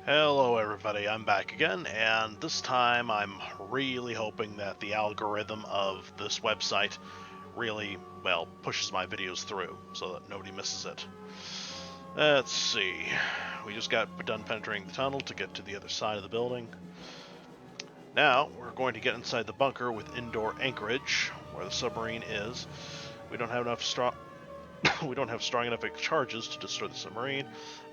Hello everybody, I'm back again, and this time I'm really hoping that the algorithm of this website really, well, pushes my videos through so that nobody misses it. Let's see. We just got done penetrating the tunnel to get to the other side of the building. Now, we're going to get inside the bunker with indoor anchorage, where the submarine is. We don't have enough we don't have strong enough charges to destroy the submarine,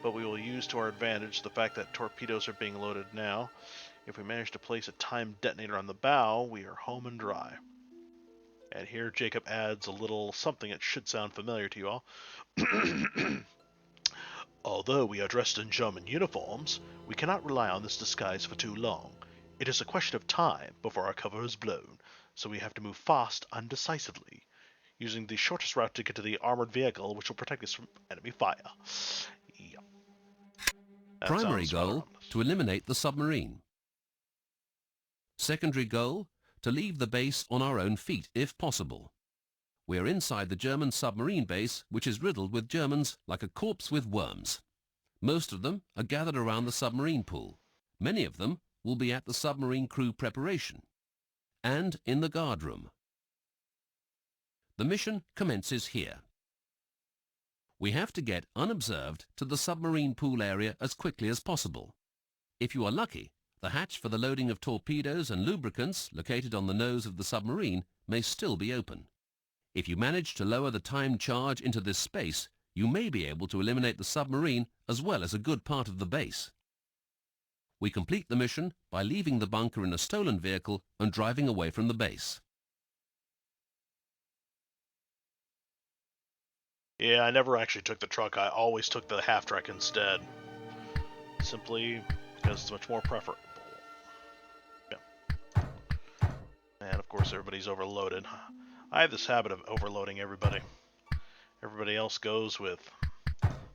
but we will use to our advantage the fact that torpedoes are being loaded now. If we manage to place a timed detonator on the bow, we are home and dry. And here Jacob adds a little something that should sound familiar to you all. Although we are dressed in German uniforms, we cannot rely on this disguise for too long. It is a question of time before our cover is blown, so we have to move fast and decisively, using the shortest route to get to the armored vehicle, which will protect us from enemy fire. Yeah. That Primary sounds rather goal, ominous. to eliminate the submarine. Secondary goal, to leave the base on our own feet, if possible. We are inside the German submarine base, which is riddled with Germans like a corpse with worms. Most of them are gathered around the submarine pool. Many of them will be at the submarine crew preparation and in the guard room. The mission commences here. We have to get unobserved to the submarine pool area as quickly as possible. If you are lucky, the hatch for the loading of torpedoes and lubricants, located on the nose of the submarine, may still be open. If you manage to lower the timed charge into this space, you may be able to eliminate the submarine as well as a good part of the base. We complete the mission by leaving the bunker in a stolen vehicle and driving away from the base. Yeah, I never actually took the truck. I always took the half-track instead. Simply because it's much more preferable. Yeah. And of course everybody's overloaded. I have this habit of overloading everybody. Everybody else goes with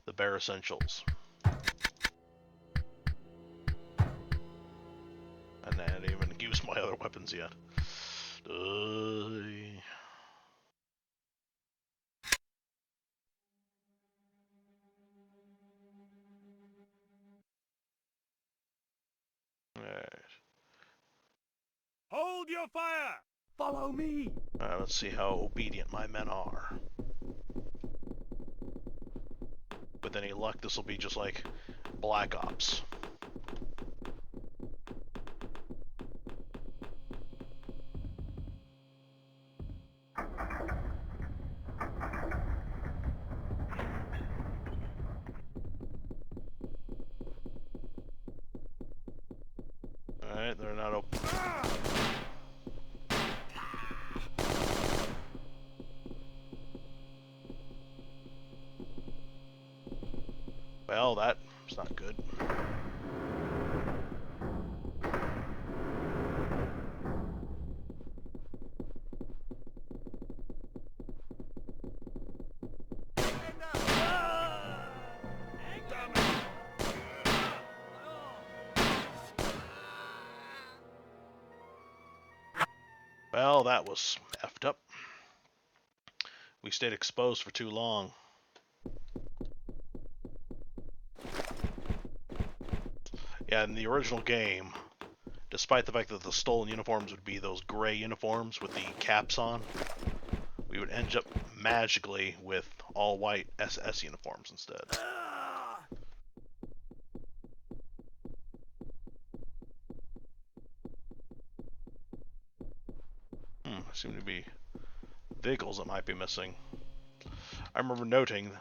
the bare essentials. And I haven't even used my other weapons yet. Alright. Hold your fire! Follow me! Alright, let's see how obedient my men are. With any luck, this will be just like Black Ops. Alright, they're not open. Well, that's not good. Well, that was effed up. We stayed exposed for too long. Yeah, in the original game, despite the fact that the stolen uniforms would be those gray uniforms with the caps on, we would end up magically with all white SS uniforms instead. There seem to be vehicles that might be missing. I remember noting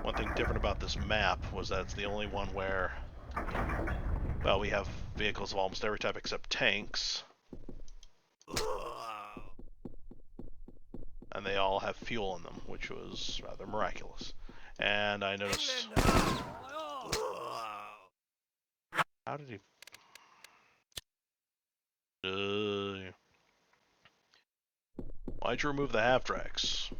one thing different about this map was that it's the only one where, well, we have vehicles of almost every type except tanks. And they all have fuel in them, which was rather miraculous. And I noticed... How did he... Why'd you remove the half-tracks?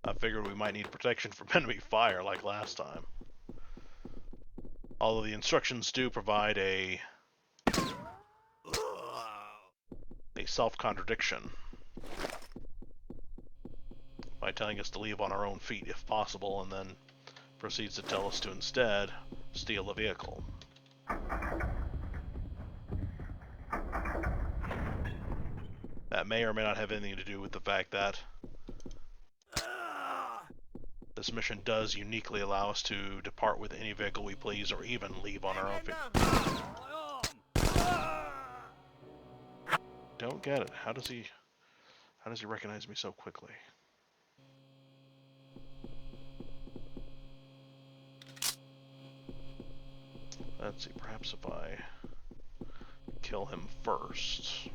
I figured we might need protection from enemy fire like last time. Although the instructions do provide a self-contradiction. by telling us to leave on our own feet if possible, and then proceeds to tell us to instead steal a vehicle. That may or may not have anything to do with the fact that this mission does uniquely allow us to depart with any vehicle we please, or even leave on our own feet. Don't get it. How does he recognize me so quickly? Let's see, perhaps if I kill him first.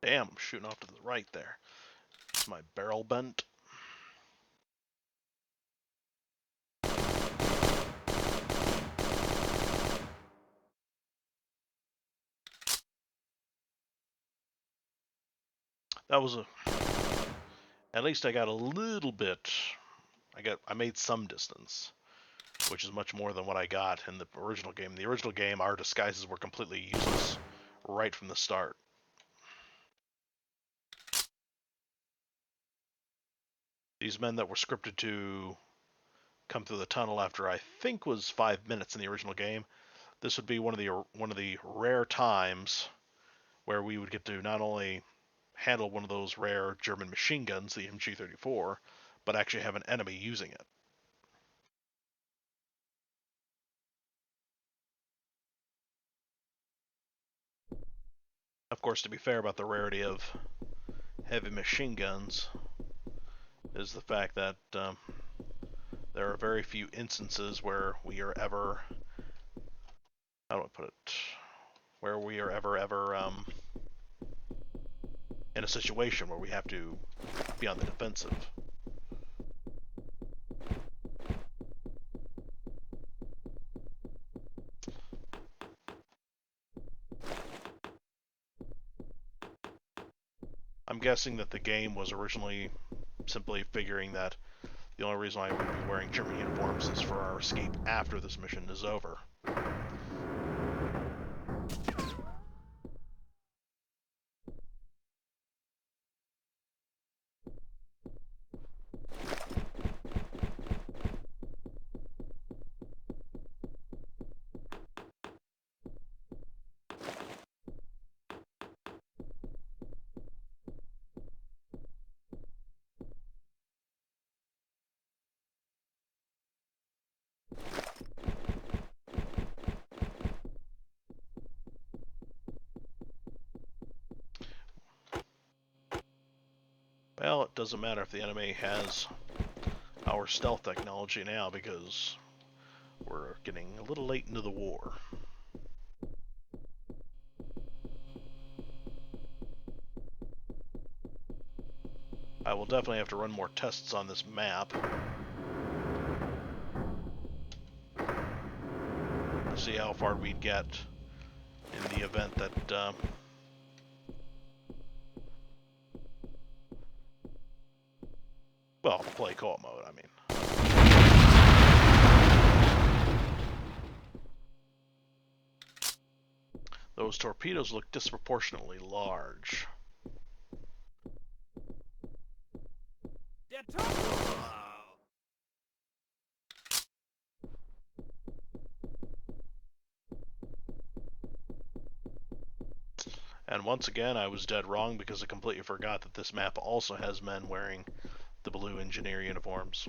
Damn, I'm shooting off to the right there. Is my barrel bent? That was a... At least I got a little bit... I made some distance, which is much more than what I got in the original game. In the original game, our disguises were completely useless right from the start. These men that were scripted to come through the tunnel after I think was 5 minutes in the original game, this would be one of the rare times where we would get to not only handle one of those rare German machine guns, the MG34, but actually have an enemy using it. Of course, to be fair about the rarity of heavy machine guns is the fact that there are very few instances where we are ever, how do I put it, where we are ever in a situation where we have to be on the defensive. I'm guessing that the game was originally simply figuring that the only reason I would be wearing German uniforms is for our escape after this mission is over. Well, it doesn't matter if the enemy has our stealth technology now, because we're getting a little late into the war. I will definitely have to run more tests on this map to see how far we'd get in the event that well, play co-op mode, I mean. Those torpedoes look disproportionately large. And once again, I was dead wrong because I completely forgot that this map also has men wearing the blue engineer uniforms.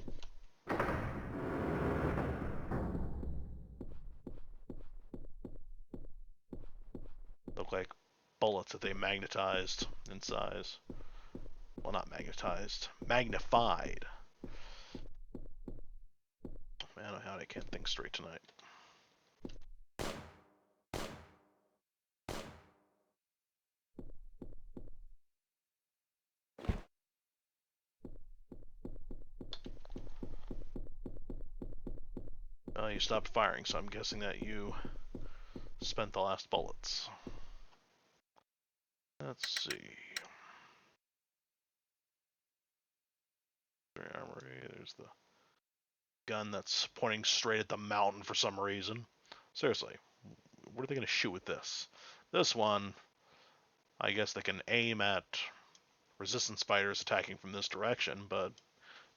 look like bullets that they magnetized in size. Well, not magnetized, magnified. Man, I can't think straight tonight. You stopped firing, so I'm guessing that you spent the last bullets. Let's see. Armory, there's the gun that's pointing straight at the mountain for some reason. Seriously, what are they going to shoot with this? This one, I guess they can aim at resistance fighters attacking from this direction, but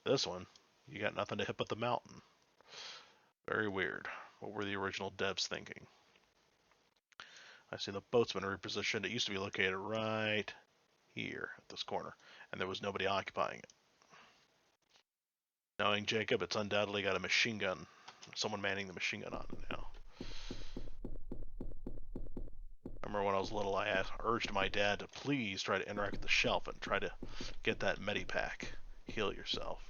this one, you got nothing to hit but the mountain. Very weird. What were the original devs thinking? I see the boatsman repositioned. It used to be located right here at this corner, and there was nobody occupying it. Knowing Jacob, it's undoubtedly got a machine gun. Someone manning the machine gun on it now. I remember when I was little, I urged my dad to please try to interact with the shelf and try to get that medipack. Heal yourself.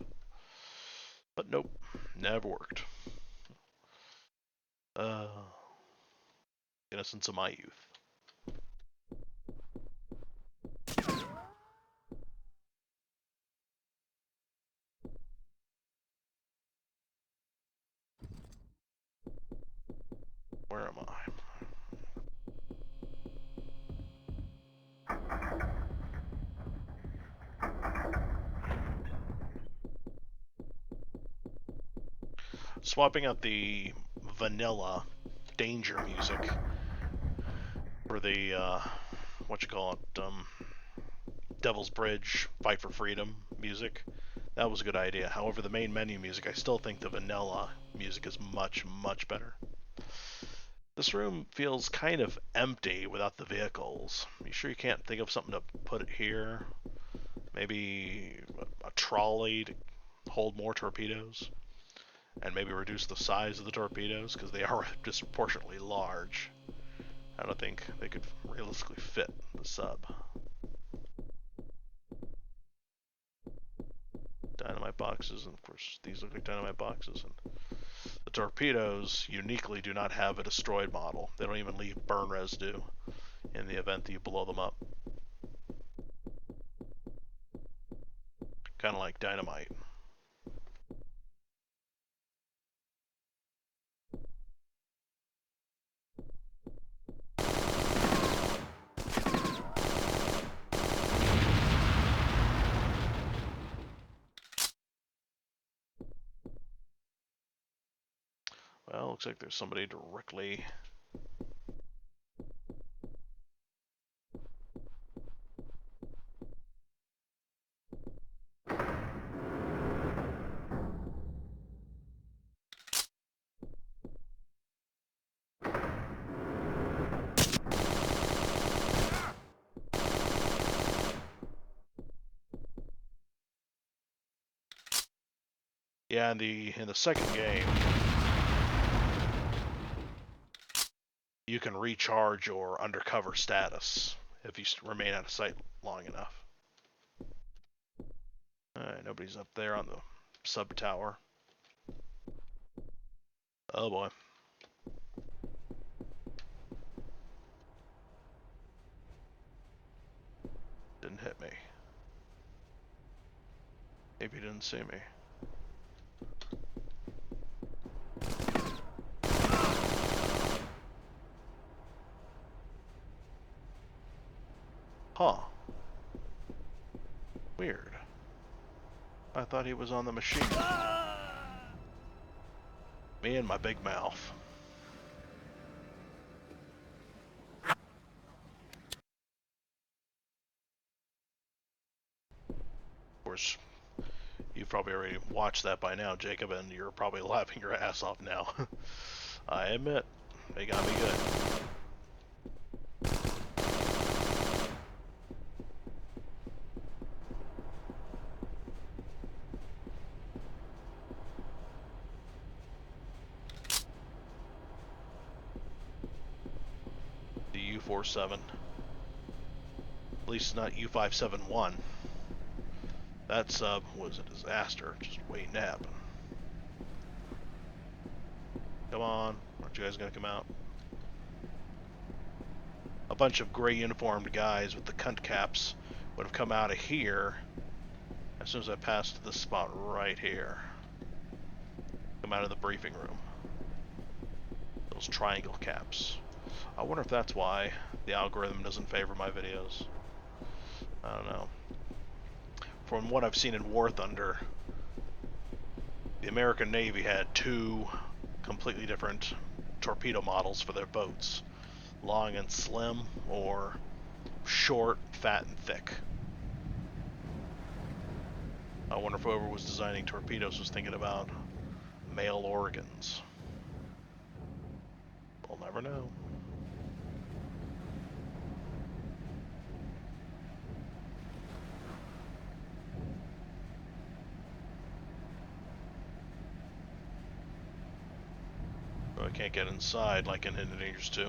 But nope, never worked. Innocence of my youth. Where am I? Swapping out the vanilla danger music for the, Devil's Bridge, Fight for Freedom music. That was a good idea. However, the main menu music, I still think the vanilla music is much, much better. This room feels kind of empty without the vehicles. You sure you can't think of something to put it here? Maybe a trolley to hold more torpedoes? And maybe reduce the size of the torpedoes, because they are disproportionately large. I don't think they could realistically fit the sub. Dynamite boxes, and of course these look like dynamite boxes. And the torpedoes uniquely do not have a destroyed model. They don't even leave burn residue in the event that you blow them up. Kind of like dynamite. Well, looks like there's somebody directly... Yeah, in the second game, you can recharge your undercover status if you remain out of sight long enough. Alright, nobody's up there on the sub tower. Oh boy. Didn't hit me. Maybe he didn't see me. Huh. Weird. I thought he was on the machine. Me and my big mouth. Of course, you've probably already watched that by now, Jacob, and you're probably laughing your ass off now. I admit, they got me good. U47. At least not U571. That sub was a disaster, just waiting to happen. Come on, aren't you guys gonna come out? A bunch of gray uniformed guys with the cunt caps would have come out of here as soon as I passed this spot right here. Come out of the briefing room. Those triangle caps. I wonder if that's why the algorithm doesn't favor my videos. I don't know. From what I've seen in War Thunder, the American Navy had two completely different torpedo models for their boats. Long and slim, or short, fat, and thick. I wonder if whoever was designing torpedoes was thinking about male organs. We'll never know. Oh, I can't get inside like in Hidden Dangerous 2.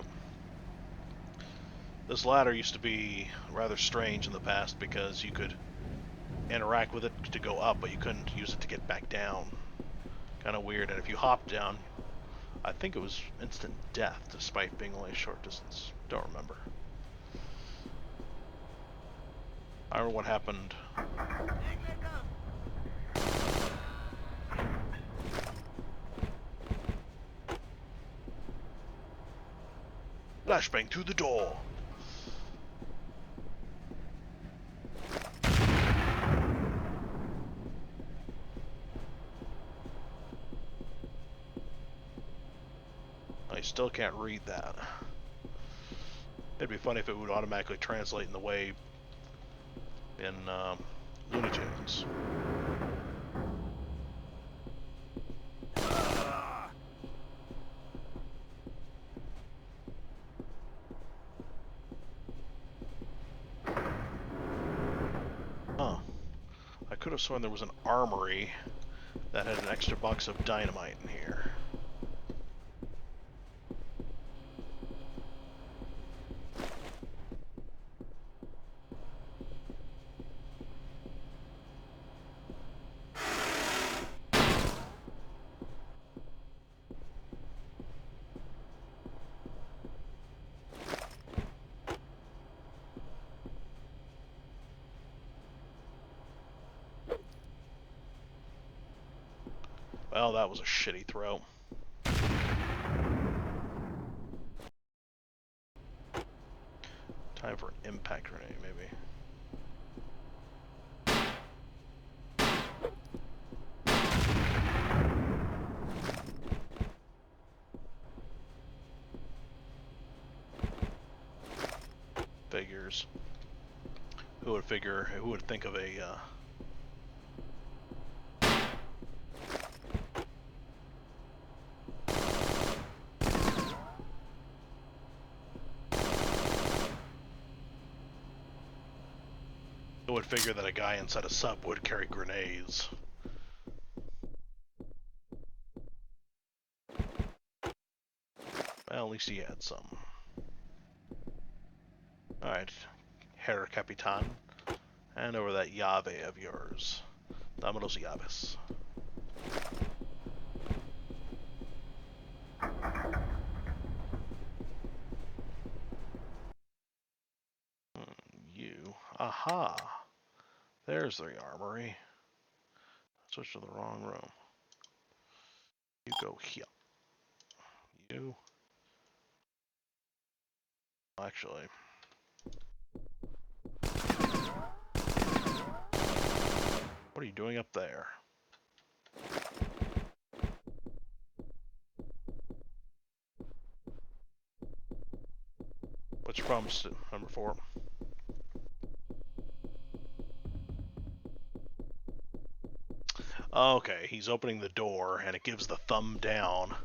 This ladder used to be rather strange in the past because you could interact with it to go up, but you couldn't use it to get back down. Kind of weird, and if you hopped down, I think it was instant death, despite being only a short distance. Don't remember. I remember what happened. Flashbang through the door. I still can't read that. It'd be funny if it would automatically translate in the way in Looney Tunes. Huh. I could have sworn there was an armory that had an extra box of dynamite in here. Well, that was a shitty throw. Time for an impact grenade, maybe. Figures. Who would think of a, who would figure that a guy inside a sub would carry grenades? Well, at least he had some. Alright, Herr Capitan. Hand over that llave of yours. Dame los llaves. You. Aha! There's the armory. Switch to the wrong room. You go here. You. Actually. What are you doing up there? What's your problem, number 4? Okay, he's opening the door and it gives the thumb down.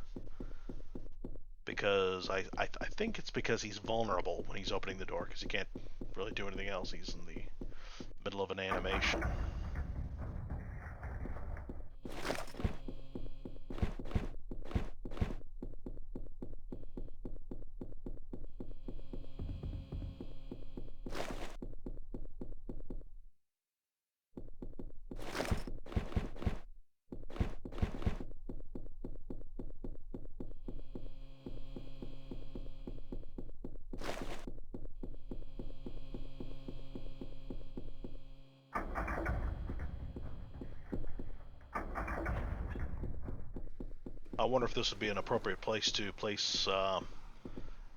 Because I think it's because he's vulnerable when he's opening the door because he can't really do anything else. He's in the middle of an animation. I wonder if this would be an appropriate place to place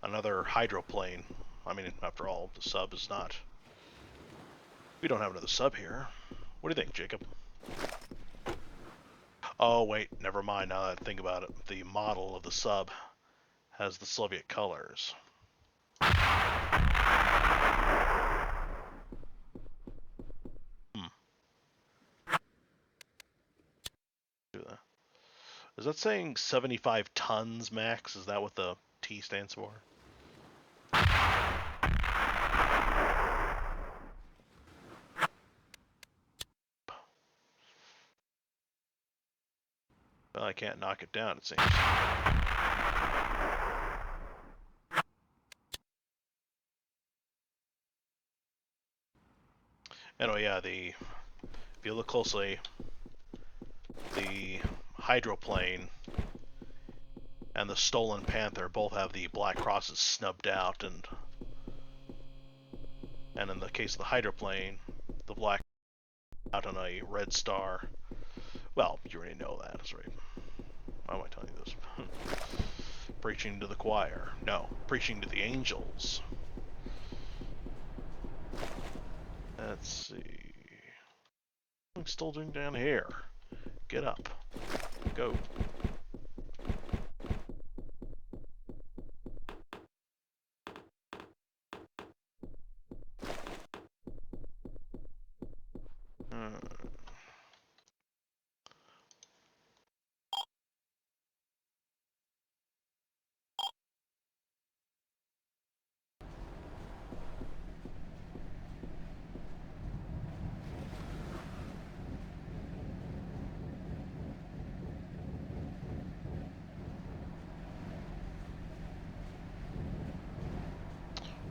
another hydroplane. I mean, after all, the sub is not... We don't have another sub here. What do you think, Jacob? Oh, wait, never mind, now that I think about it. The model of the sub has the Soviet colors. Do that. Is that saying 75 tons max? Is that what the T stands for? Well, I can't knock it down, it seems. Anyway, yeah, if you look closely, the hydroplane and the stolen Panther both have the black crosses snubbed out, and in the case of the hydroplane, the black out on a red star. Well, you already know that, that's right. Why am I telling you this? Preaching to the choir. No, preaching to the angels. Let's see. What am I still doing down here? Get up. Go.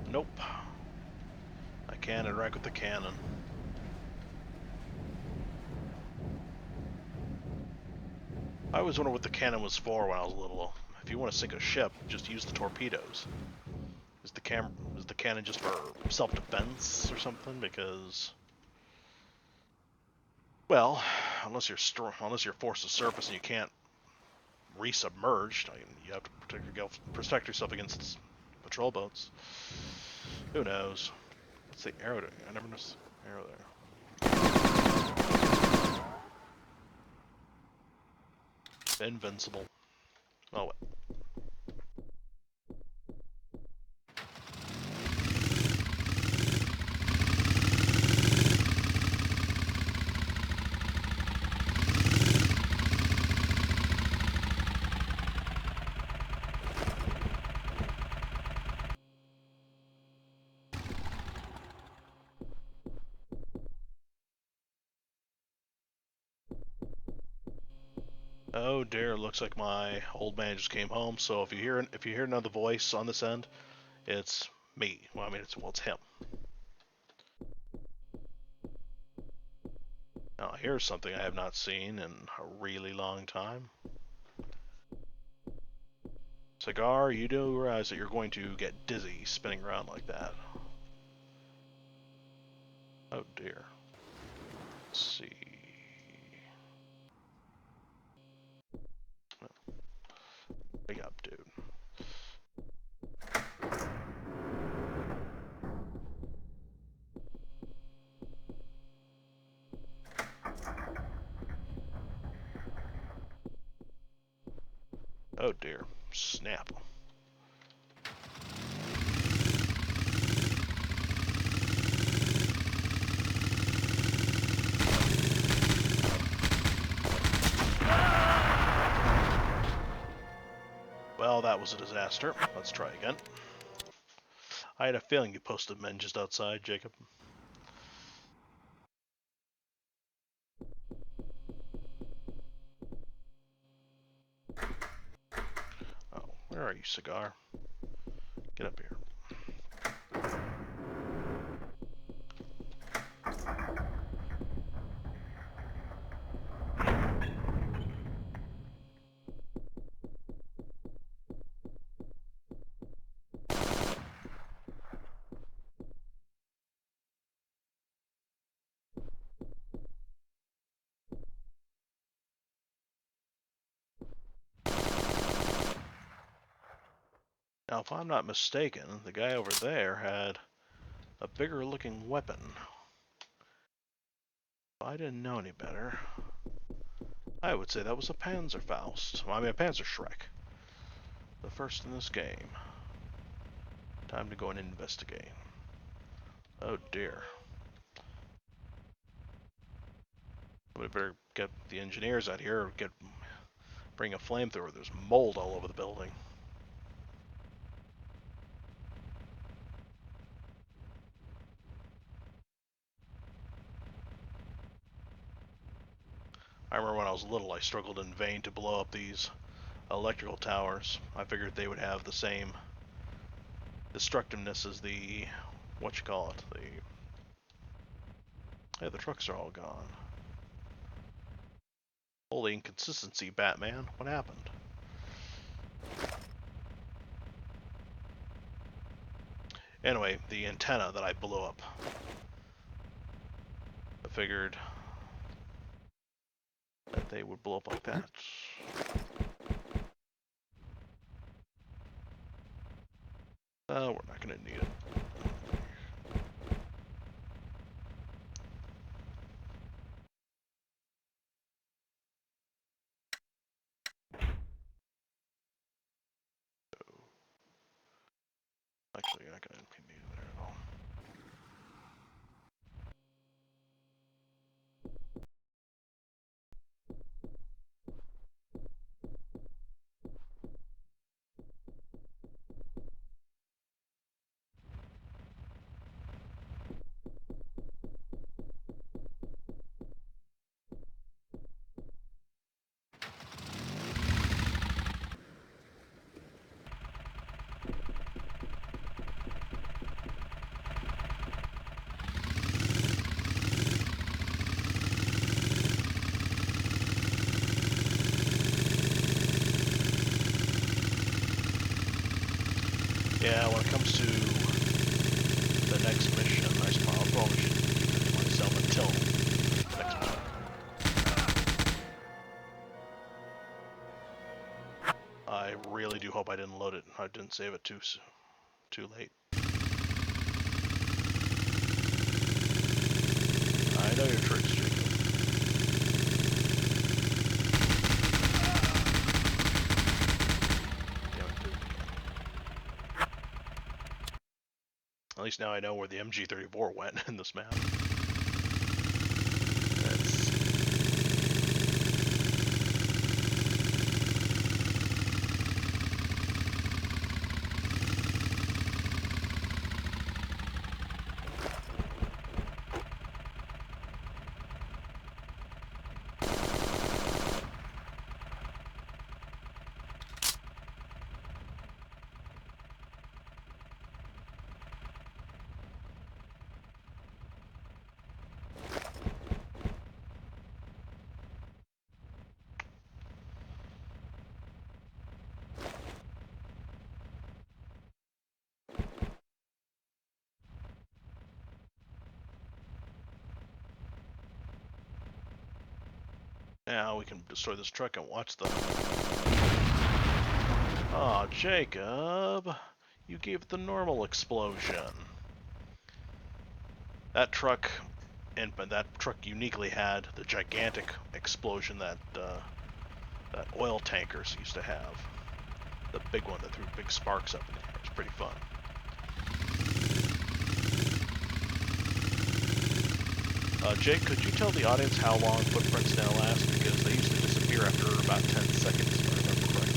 Nope. I can't interact with the cannon. I always wondered what the cannon was for when I was little. If you want to sink a ship, just use the torpedoes. Is the cannon just for self-defense or something? Because, well, unless you're forced to surface and you can't resubmerged, you have to protect yourself against patrol boats. Who knows? What's the arrow doing? I never noticed the arrow there. Invincible. Oh, wait. Oh dear, looks like my old man just came home. So if you hear another voice on this end, it's me. Well, I mean, it's him. Now here's something I have not seen in a really long time. Cigar, you do realize that you're going to get dizzy spinning around like that. Oh dear. Let's see. Wake up, dude. Oh dear. Snap. Well, that was a disaster. Let's try again. I had a feeling you posted men just outside, Jacob. Oh, where are you, Cigar? Get up here. Now, if I'm not mistaken, the guy over there had a bigger looking weapon. If I didn't know any better, I would say that was a Panzerfaust. I mean, a Panzerschreck. The first in this game. Time to go and investigate. Oh dear. We better get the engineers out here or bring a flamethrower. There's mold all over the building. I remember when I was little, I struggled in vain to blow up these electrical towers. I figured they would have the same destructiveness as the, yeah, the trucks are all gone. Holy inconsistency, Batman. What happened? Anyway, the antenna that I blew up. I figured that they would blow up like that. We're not going to need it. Actually, you're not going to need it there at all. Yeah, when it comes to the next mission, I probably should keep it to myself until the next one. I really do hope I didn't load it. I didn't save it too late. I know your tricks, Jacob. At least now I know where the MG34 went in this map. Now we can destroy this truck and watch the... Oh, Jacob! You gave it the normal explosion. That truck uniquely had the gigantic explosion that that oil tankers used to have. The big one that threw big sparks up in the air. It was pretty fun. Jake, could you tell the audience how long footprints now last? Because they used to disappear after about 10 seconds, if I remember correctly.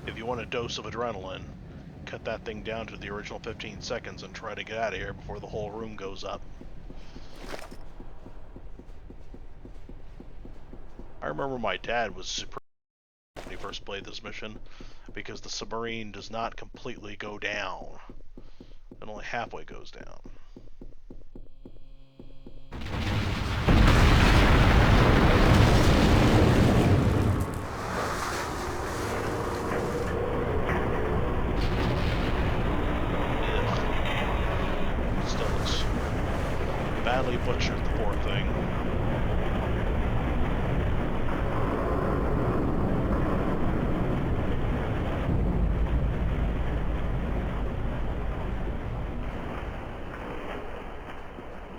If you want a dose of adrenaline, cut that thing down to the original 15 seconds and try to get out of here before the whole room goes up. I remember my dad was super first played this mission, because the submarine does not completely go down. It only halfway goes down. Still looks badly butchered, the poor thing.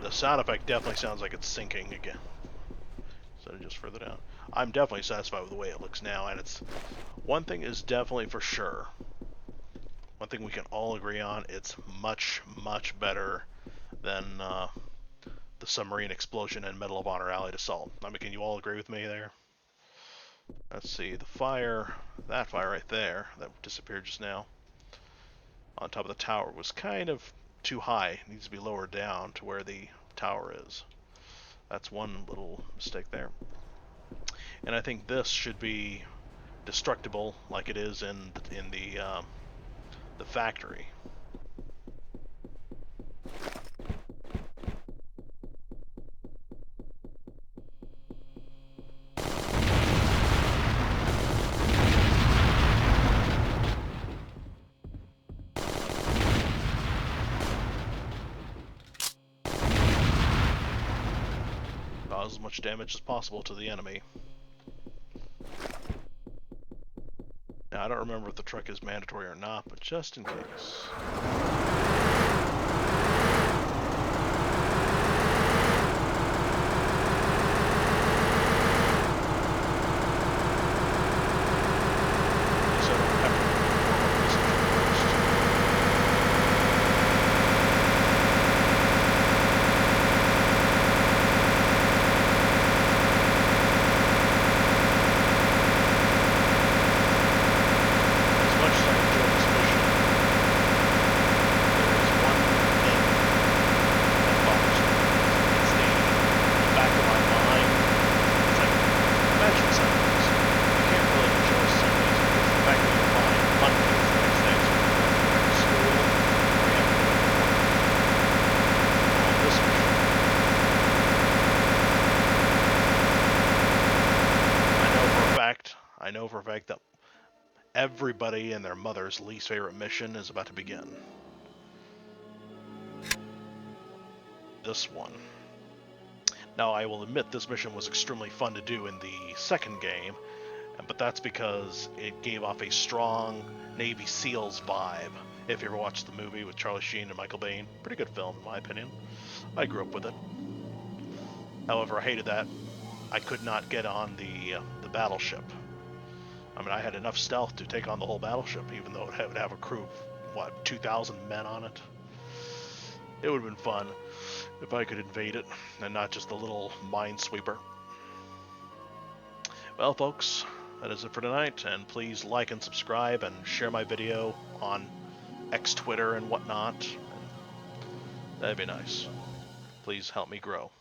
The sound effect definitely sounds like it's sinking again. Instead of just further down. I'm definitely satisfied with the way it looks now, and it's... One thing is definitely for sure. One thing we can all agree on, it's much, much better than the submarine explosion in Medal of Honor Allied Assault. I mean, can you all agree with me there? Let's see, the fire, that fire right there, that disappeared just now, on top of the tower was kind of too high. It needs to be lowered down to where the tower is. That's one little mistake there. And I think this should be destructible like it is in the factory. Cause as much damage as possible to the enemy. Now, I don't remember if the truck is mandatory or not, but just in case. I know for a fact that everybody and their mother's least favorite mission is about to begin. This one. Now, I will admit this mission was extremely fun to do in the second game, but that's because it gave off a strong Navy SEALs vibe. If you ever watched the movie with Charlie Sheen and Michael Biehn, pretty good film in my opinion. I grew up with it. However, I hated that I could not get on the battleship. I mean, I had enough stealth to take on the whole battleship, even though it would have a crew of, what, 2,000 men on it? It would have been fun if I could invade it, and not just a little minesweeper. Well, folks, that is it for tonight, and please like and subscribe, and share my video on X, Twitter, and whatnot. That'd be nice. Please help me grow.